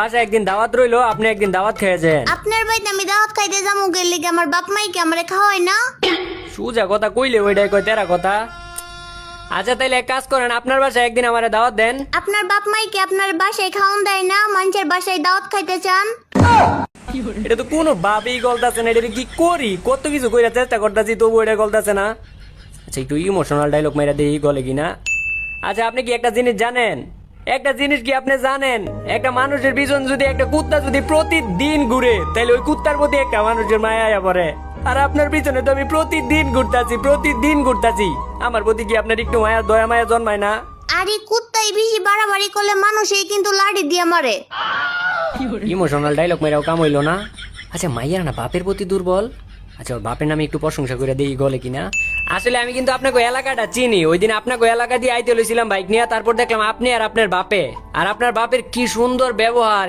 বাসায় একদিন দাওয়াত রইলো, আপনি একদিন দাওয়াত খেয়েছেন। আপনার বাড়িতে আমি দাওয়াত খাইতে যাবো গেলে কি আমার বাপ মাই কি আমারে খাওয়ায় না? সুজা কথা কইলে ওইটাই কয় তেরা কথা। আচ্ছা তাইলে এক কাজ করেন, আপনার বাসায় একদিন আমারে দাওয়াত দেন। আপনার বাপ মাই কি আপনার বাসায় খাওয়ান দেয় না? মানুষের বাসায় দাওয়াত খাইতে চান? এটা তো কোনো ভাবেই গলতাছে না, এটা কি করি, কত কিছু কইরা চেষ্টা করতেছি তবু এটা গলতাছে না। আচ্ছা একটু ইমোশনাল ডায়লগ মাইরা দেই গলে কিনা। আচ্ছা আপনি কি একটা জিনিস জানেন, একটা জিনিস কি আপনি জানেন, একটা মানুষের পিছন যদি একটা কুত্তা যদি প্রতিদিন ঘুরে তাহলে ওই কুত্তার প্রতি একটা মানুষের মায়া আয়া পড়ে। আর আপনার পিছনে তো আমি প্রতিদিন ঘুরতাছি, আমার প্রতি কি আপনার একটু মায়া দয়া মায়া জন্মায় না? আরে কুত্তাই বেশি বাড়াবাড়ি করলে মানুষই কিন্তু লাড়ি দিয়ে মারে। ইমোশনাল ডায়লগ মেরাও কাম হইলো না। আচ্ছা মাইয়ার না বাপের প্রতি দুর্বল। আচ্ছা ওর বাপের নামে একটু প্রশংসা করে দেই গলে কিনা। আসলে আমি কিন্তু আপনাকে এলাকাটা চিনি, ওই দিন আপনাকে এলাকা দিয়ে আইতে লইছিলাম বাইক নিয়ে, তারপর দেখলাম আপনি আর আপনার বাপে, আর আপনার বাপের কি সুন্দর ব্যবহার,